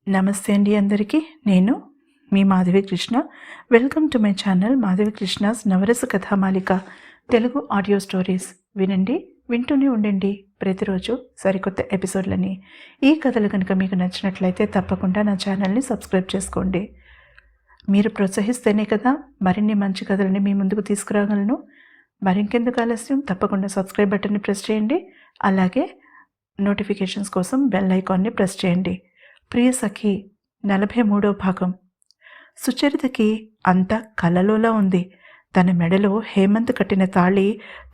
నమస్తే అండి అందరికీ. నేను మీ Madhavi Krishna. Welcome to my channel Madhavi Krishna's Navarasa Kathamalika Telugu audio stories. వినండి, వింటూనే ఉండండి ప్రతిరోజు సరికొత్త ఎపిసోడ్లని. ఈ కథలు కనుక మీకు నచ్చినట్లయితే తప్పకుండా నా ఛానల్ని సబ్స్క్రైబ్ చేసుకోండి. మీరు ప్రోత్సహిస్తేనే కదా మరిన్ని మంచి కథలని మీ ముందుకు తీసుకురాగలను. మరింకెందుకు ఆలస్యం, తప్పకుండా సబ్స్క్రైబ్ బటన్ని ప్రెస్ చేయండి. అలాగే నోటిఫికేషన్స్ కోసం బెల్ ఐకాన్ని ప్రెస్ చేయండి. ప్రియ సఖి 43వ భాగం. సుచరితకి అంతా కలలోలా ఉంది. తన మెడలో హేమంత్ కట్టిన తాళి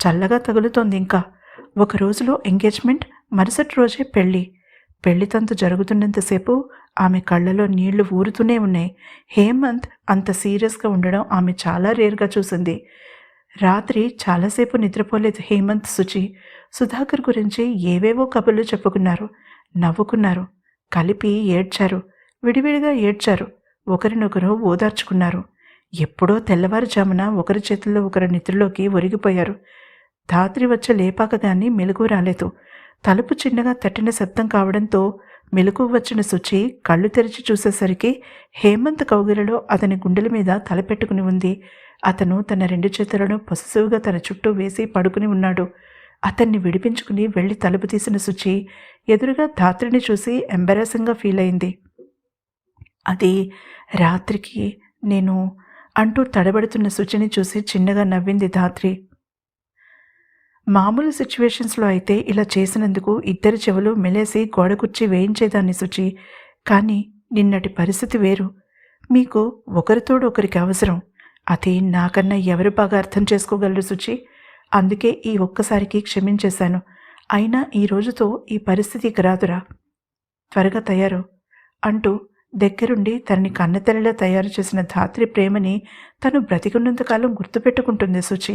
చల్లగా తగులుతోంది. ఇంకా ఒక రోజులో ఎంగేజ్మెంట్, మరుసటి రోజే పెళ్లి తంతు జరుగుతున్నంతసేపు ఆమె కళ్ళలో నీళ్లు ఊరుతూనే ఉన్నాయి. హేమంత్ అంత సీరియస్గా ఉండడం ఆమె చాలా రేర్గా చూసింది. రాత్రి చాలాసేపు నిద్రపోలేదు హేమంత్, శుచి. సుధాకర్ గురించి ఏవేవో కబుర్లు చెప్పుకున్నారు, నవ్వుకున్నారు, కలిపి ఏడ్చారు, విడివిడిగా ఏడ్చారు, ఒకరినొకరు ఓదార్చుకున్నారు. ఎప్పుడో తెల్లవారుజామున ఒకరి చేతుల్లో ఒకరి నిద్రలోకి ఒరిగిపోయారు. ధాత్రి వచ్చి లేపాక గాని మెలకువ రాలేదు. తలుపు చిన్నగా తట్టిన శబ్దం కావడంతో మెలకువ వచ్చిన శుచి కళ్ళు తెరిచి చూసేసరికి హేమంత్ కౌగిలిలో అతని గుండెల మీద తలపెట్టుకుని ఉంది. అతను తన 2 చేతులను పొసెసివ్గా తన చుట్టూ వేసి పడుకుని ఉన్నాడు. అతన్ని విడిపించుకుని వెళ్ళి తలుపు తీసిన శుచి ఎదురుగా ధాత్రిని చూసి ఎంబారాసింగ్గా ఫీల్ అయింది. అది రాత్రికి నేను అంటూ తడబడుతున్న శుచిని చూసి చిన్నగా నవ్వింది ధాత్రి. మామూలు సిచ్యువేషన్స్లో అయితే ఇలా చేసినందుకు ఇద్దరి చెవులు మెలేసి గోడకుర్చి వేయించేదాన్ని శుచి. కానీ నిన్నటి పరిస్థితి వేరు. మీకు ఒకరితోడు ఒకరికి అవసరం. అది నాకన్నా ఎవరు బాగా అర్థం చేసుకోగలరు శుచి. అందుకే ఈ ఒక్కసారికి క్షమించేశాను. అయినా ఈ రోజుతో ఈ పరిస్థితికి రాదురా, త్వరగా తయారు అంటూ దగ్గరుండి తనని కన్నతల్లిలా తయారు చేసిన ధాత్రి ప్రేమని తను బ్రతికున్నంతకాలం గుర్తుపెట్టుకుంటుంది శుచి.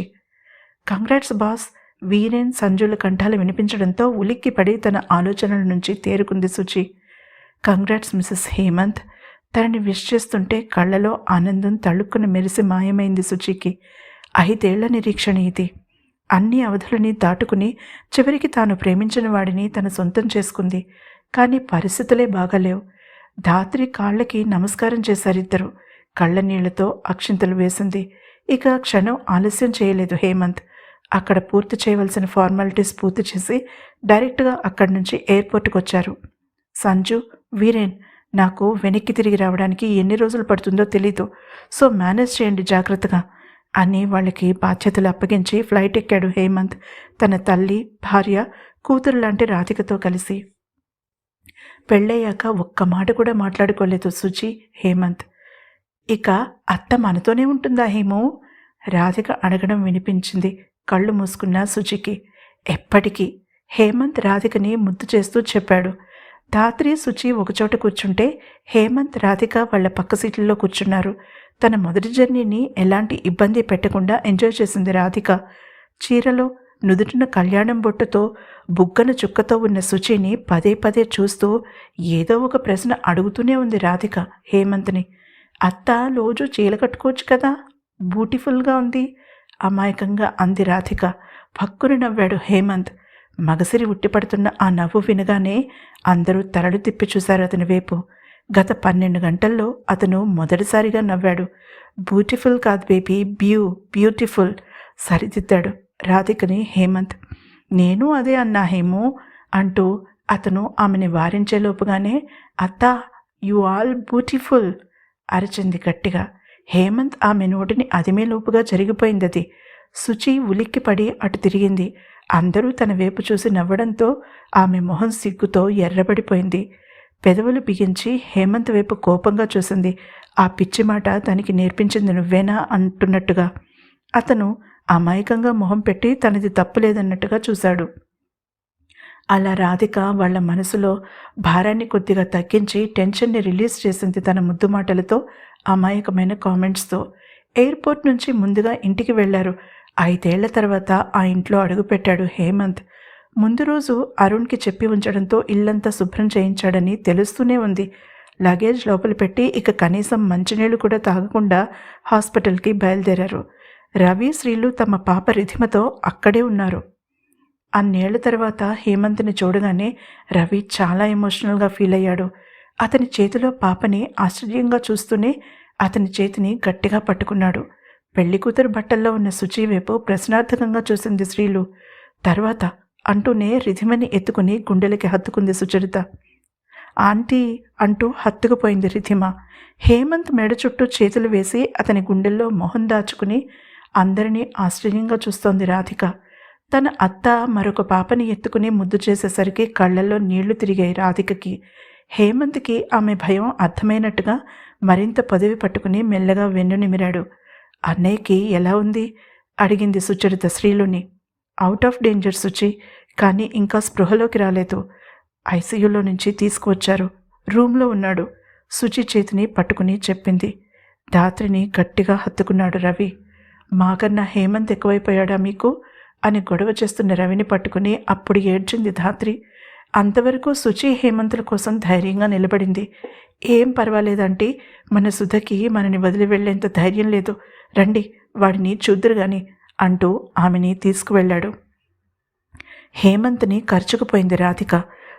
Congrats boss. వీరేన్, సంజుల కంఠాలు వినిపించడంతో ఉలిక్కిపడి తన ఆలోచనల నుంచి తేరుకుంది శుచి. Congrats Mrs Hemanth. తనని విష్ చేస్తుంటే కళ్ళలో ఆనందం తళుక్కున మెరిసి మాయమైంది శుచికి. 5 ఏళ్ల నిరీక్షణ ఇది. అన్ని అవధులని దాటుకుని చివరికి తాను ప్రేమించిన వాడిని తన సొంతం చేసుకుంది. కానీ పరిస్థితులే బాగాలేవు. ధాత్రి కాళ్ళకి నమస్కారం చేశారిద్దరు. కళ్ళ నీళ్లతో అక్షింతలు వేసింది. ఇక క్షణం ఆలస్యం చేయలేదు హేమంత్. అక్కడ పూర్తి చేయవలసిన ఫార్మాలిటీస్ పూర్తి చేసి డైరెక్ట్గా అక్కడి నుంచి ఎయిర్పోర్ట్కి వచ్చారు. సంజు, వీరేన్, నాకు వెనక్కి తిరిగి రావడానికి ఎన్ని రోజులు పడుతుందో తెలీదు. సో మేనేజ్ చేయండి జాగ్రత్తగా అని వాళ్ళకి బాధ్యతలు అప్పగించి ఫ్లైట్ ఎక్కాడు హేమంత్ తన తల్లి, భార్య, కూతురు లాంటి రాధికతో కలిసి. పెళ్ళయ్యాక ఒక్క మాట కూడా మాట్లాడుకోలేదు శుచి, హేమంత్. ఇక అత్త మనతోనే ఉంటుందా హేమో? రాధిక అడగడం వినిపించింది కళ్ళు మూసుకున్న శుచికి. ఎప్పటికీ. హేమంత్ రాధికని ముద్దు చేస్తూ చెప్పాడు. ధాత్రి, శుచి ఒకచోట కూర్చుంటే హేమంత్, రాధిక వాళ్ళ పక్క సీట్లలో కూర్చున్నారు. తన మొదటి జర్నీని ఎలాంటి ఇబ్బంది పెట్టకుండా ఎంజాయ్ చేసింది రాధిక. చీరలో నుదుటిన కళ్యాణం బొట్టుతో బుగ్గన చుక్కతో ఉన్న శుచిని పదే పదే చూస్తూ ఏదో ఒక ప్రశ్న అడుగుతూనే ఉంది రాధిక హేమంత్ని. అత్త, రోజు చీర కట్టుకోవచ్చు కదా, బ్యూటిఫుల్గా ఉంది అమాయకంగా అంది రాధిక. పక్కుని నవ్వాడు హేమంత్. మగసిరి ఉట్టిపడుతున్న ఆ నవ్వు వినగానే అందరూ తలలు తిప్పి చూశారు అతని వైపు. గత 12 గంటల్లో అతను మొదటిసారిగా నవ్వాడు. బ్యూటిఫుల్ కాదు బేబీ, బ్యూటిఫుల్ సరిదిద్దాడు రాధికని హేమంత్. నేను అదే అన్నా హేమో అంటూ అతను ఆమెని వారించేలోపుగానే అత్తా, యు ఆల్ బ్యూటిఫుల్ అరిచింది గట్టిగా. హేమంత్ ఆమె నోటిని అదిమేలోపుగా జరిగిపోయింది అది. శుచి ఉలిక్కిపడి అటు తిరిగింది. అందరూ తన వైపు చూసి నవ్వడంతో ఆమె మొహం సిగ్గుతో ఎర్రబడిపోయింది. పెదవులు బిగించి హేమంత్ వైపు కోపంగా చూసింది. ఆ పిచ్చి మాట తనకి నేర్పించింది నువ్వేనా అంటున్నట్టుగా. అతను అమాయకంగా మొహం పెట్టి తనది తప్పులేదన్నట్టుగా చూశాడు. అలా రాధిక వాళ్ళ మనసులో భారాన్ని కొద్దిగా తగ్గించి టెన్షన్ని రిలీజ్ చేసింది తన ముద్దు మాటలతో, అమాయకమైన కామెంట్స్తో. ఎయిర్పోర్ట్ నుంచి ముందుగా ఇంటికి వెళ్లారు. 5 ఏళ్ల తర్వాత ఆ ఇంట్లో అడుగుపెట్టాడు హేమంత్. ముందు రోజు అరుణ్కి చెప్పి ఉంచడంతో ఇల్లంతా శుభ్రం చేయించాడని తెలుస్తూనే ఉంది. లగేజ్ లోపల పెట్టి ఇక కనీసం మంచినీళ్లు కూడా తాగకుండా హాస్పిటల్కి బయలుదేరారు. రవి, శ్రీలు తమ పాప రిధిమతో అక్కడే ఉన్నారు. అన్నేళ్ల తర్వాత హేమంత్ని చూడగానే రవి చాలా ఎమోషనల్గా ఫీల్ అయ్యాడు. అతని చేతిలో పాపని ఆశ్చర్యంగా చూస్తూనే అతని చేతిని గట్టిగా పట్టుకున్నాడు. పెళ్లికూతురు బట్టల్లో ఉన్న శుచి వైపు ప్రశ్నార్థకంగా చూసింది శ్రీలు. తర్వాత అంటూనే రిధిమని ఎత్తుకుని గుండెలకి హత్తుకుంది సుచరిత. ఆంటీ అంటూ హత్తుకుపోయింది రిధిమ. హేమంత్ మెడ చుట్టూ చేతులు వేసి అతని గుండెల్లో మొహం దాచుకుని అందరినీ ఆశ్చర్యంగా చూస్తోంది రాధిక. తన అత్త మరొక పాపని ఎత్తుకుని ముద్దు చేసేసరికి కళ్ళల్లో నీళ్లు తిరిగాయి రాధికకి. హేమంత్కి ఆమె భయం అర్థమైనట్టుగా మరింత పదవి పట్టుకుని మెల్లగా వెన్ను నిమిరాడు. అన్నయ్యకి ఎలా ఉంది అడిగింది సుచరిత శ్రీలుని. అవుట్ ఆఫ్ డేంజర్ శుచి, కానీ ఇంకా స్పృహలోకి రాలేదు. ఐసీయూలో నుంచి తీసుకువచ్చారు, రూమ్లో ఉన్నాడు శుచి చేతిని పట్టుకుని చెప్పింది. ధాత్రిని గట్టిగా హత్తుకున్నాడు రవి. మాకన్నా హేమంత్ ఎక్కువైపోయాడా మీకు అని గొడవ చేస్తున్న రవిని పట్టుకుని అప్పుడు ఏడ్చింది ధాత్రి. అంతవరకు శుచి హేమంతుల కోసం ధైర్యంగా నిలబడింది. ఏం పర్వాలేదంటే మన సుధకి మనని వదిలి వెళ్లేంత ధైర్యం లేదు, రండి వాడిని చూద్దురు గాని అంటూ ఆమెని తీసుకువెళ్ళాడు. హేమంత్ని ఖర్చుకుపోయింది రాధిక.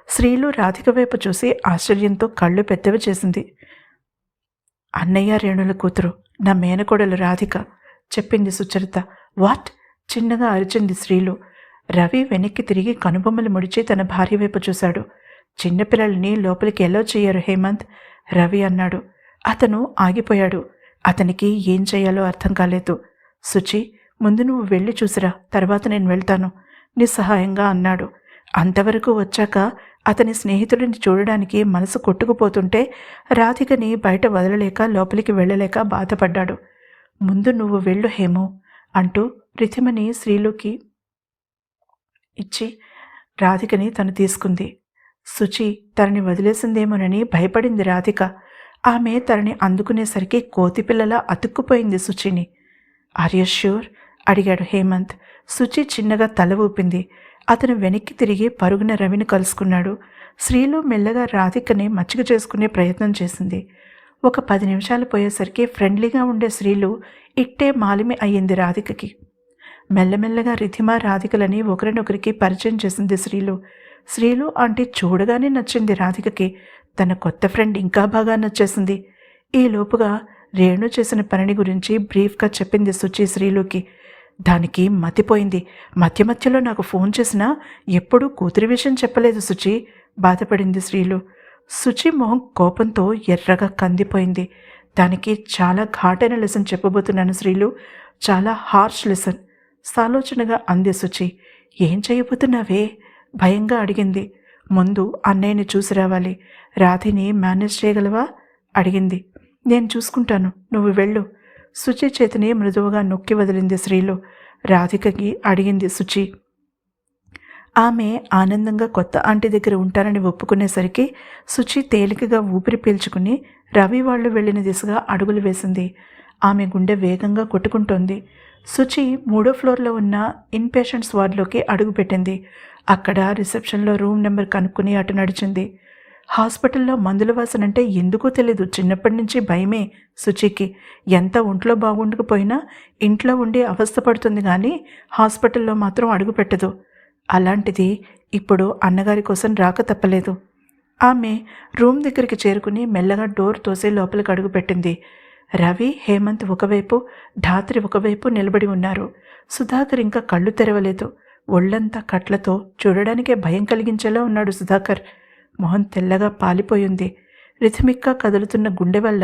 శ్రీలు రాధిక వైపు చూసి ఆశ్చర్యంతో కళ్ళు పెద్దవి చేసింది. అన్నయ్య రేణుల కూతురు, నా మేనకోడలు రాధిక చెప్పింది సుచరిత. వాట్? చిన్నగా అరిచింది శ్రీలు. రవి వెనక్కి తిరిగి కనుబొమ్మలు ముడిచి తన భార్య వైపు చూశాడు. చిన్నపిల్లల్ని లోపలికి ఎలా చేయరు హేమంత్, రవి అన్నాడు. అతను ఆగిపోయాడు. అతనికి ఏం చేయాలో అర్థం కాలేదు. శుచి, ముందు నువ్వు వెళ్ళి చూసిరా, తర్వాత నేను వెళ్తాను నిస్సహాయంగా అన్నాడు. అంతవరకు వచ్చాక అతని స్నేహితుడిని చూడడానికి మనసు కొట్టుకుపోతుంటే రాధికని బయట వదలలేక లోపలికి వెళ్ళలేక బాధపడ్డాడు. ముందు నువ్వు వెళ్ళు హేమో అంటూ రిథిమని శ్రీలుకి ఇచ్చి రాధికని తను తీసుకుంది. శుచి తనని వదిలేసిందేమోనని భయపడింది రాధిక. ఆమె తనని అందుకునేసరికి కోతిపిల్లలా అతుక్కుపోయింది శుచిని. ఆర్ యు ష్యూర్ అడిగాడు హేమంత్. శుచి చిన్నగా తల ఊపింది. అతను వెనక్కి తిరిగి పరుగున రవిని కలుసుకున్నాడు. శ్రీలు మెల్లగా రాధికని మచ్చిక చేసుకునే ప్రయత్నం చేసింది. ఒక 10 నిమిషాలు పోయేసరికి ఫ్రెండ్లీగా ఉండే శ్రీలు ఇట్టే మాలిమి అయ్యింది రాధికకి. మెల్లమెల్లగా రిధిమ రాధికలని ఒకరినొకరికి పరిచయం చేసింది శ్రీలు. శ్రీలు అంటే చూడగానే నచ్చింది రాధికకి. తన కొత్త ఫ్రెండ్ ఇంకా బాగా నచ్చేసింది. ఈ లోపుగా రేణు చేసిన పనిని గురించి బ్రీఫ్గా చెప్పింది శుచి శ్రీలుకి. దానికి మతిపోయింది. మధ్య మధ్యలో నాకు ఫోన్ చేసినా ఎప్పుడూ కూతురి విషయం చెప్పలేదు శుచి, బాధపడింది శ్రీలు. శుచి మొహం కోపంతో ఎర్రగా కందిపోయింది. దానికి చాలా ఘాటైన లెసన్ చెప్పబోతున్నాను శ్రీలు, చాలా హార్ష్ లెసన్ సాలోచనగా అంది శుచి. ఏం చేయబోతున్నావే భయంగా అడిగింది. ముందు అన్నయ్యని చూసి రావాలి. రాధిని మేనేజ్ చేయగలవా అడిగింది. నేను చూసుకుంటాను, నువ్వు వెళ్ళు. శుచి చేతిని మృదువుగా నొక్కి వదిలింది శ్రీలు. రాధికకి అడిగింది శుచి. ఆమె ఆనందంగా కొత్త ఆంటీ దగ్గర ఉంటారని ఒప్పుకునేసరికి శుచి తేలికగా ఊపిరి పీల్చుకుని రవి వాళ్ళు వెళ్ళిన దిశగా అడుగులు వేసింది. ఆమె గుండె వేగంగా కొట్టుకుంటోంది. శుచి 3వ ఫ్లోర్లో ఉన్న ఇన్పేషెంట్స్ వార్డులోకి అడుగుపెట్టింది. అక్కడ రిసెప్షన్లో రూమ్ నెంబర్ కనుక్కుని అటు నడిచింది. హాస్పిటల్లో మందుల వాసనంటే ఎందుకో తెలీదు, చిన్నప్పటి నుంచి భయమే శుచికి. ఎంత ఒంట్లో బాగుండకపోయినా ఇంట్లో ఉండి అవస్థపడుతుంది కానీ హాస్పిటల్లో మాత్రం అడుగు పెట్టదు. అలాంటిది ఇప్పుడు అన్నగారి కోసం రాక తప్పలేదు. ఆమె రూమ్ దగ్గరికి చేరుకుని మెల్లగా డోర్ తోసి లోపలికి అడుగుపెట్టింది. రవి, హేమంత్ ఒకవైపు, ధాత్రి ఒకవైపు నిలబడి ఉన్నారు. సుధాకర్ ఇంకా కళ్ళు తెరవలేదు. ఒళ్లంతా కట్లతో చూడడానికే భయం కలిగించేలా ఉన్నాడు సుధాకర్. మొహం తెల్లగా పాలిపోయింది. రిథమిక్గా కదులుతున్న గుండె వల్ల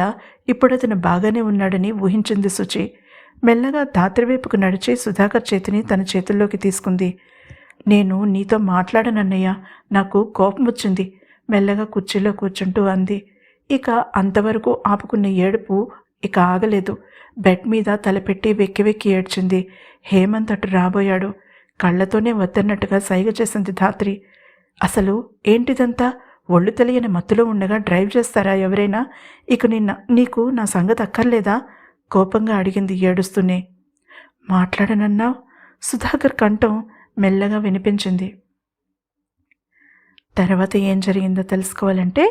ఇప్పుడు అతను బాగానే ఉన్నాడని ఊహించింది శుచి. మెల్లగా ధాత్రి వైపుకు నడిచి సుధాకర్ చేతిని తన చేతుల్లోకి తీసుకుంది. నేను నీతో మాట్లాడనన్నయ్య, నాకు కోపం వచ్చింది మెల్లగా కుర్చీలో కూర్చుంటూ అంది. ఇక అంతవరకు ఆపుకున్న ఏడుపు ఇక ఆగలేదు. బెడ్ మీద తలపెట్టి వెక్కి వెక్కి ఏడ్చింది. హేమంత్ అటు రాబోయాడు. కళ్ళతోనే వద్దన్నట్టుగా సైగ చేసింది ధాత్రి. అసలు ఏంటిదంతా? ఒళ్ళు తెలియని మత్తులో ఉండగా డ్రైవ్ చేస్తారా ఎవరైనా? ఇక నీకు నా సంగతి అక్కర్లేదా? కోపంగా అడిగింది ఏడుస్తూనే. మాట్లాడనన్నావు? సుధాకర్ కంఠం మెల్లగా వినిపించింది. తర్వాత ఏం జరిగిందో తెలుసుకోవాలంటే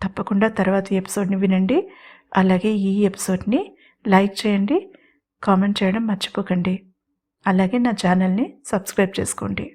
తప్పకుండా తర్వాత ఎపిసోడ్ని వినండి. అలాగే ఈ ఎపిసోడ్ని లైక్ చేయండి, కామెంట్ చేయడం మర్చిపోకండి. అలాగే నా ఛానల్ని సబ్స్క్రైబ్ చేసుకోండి.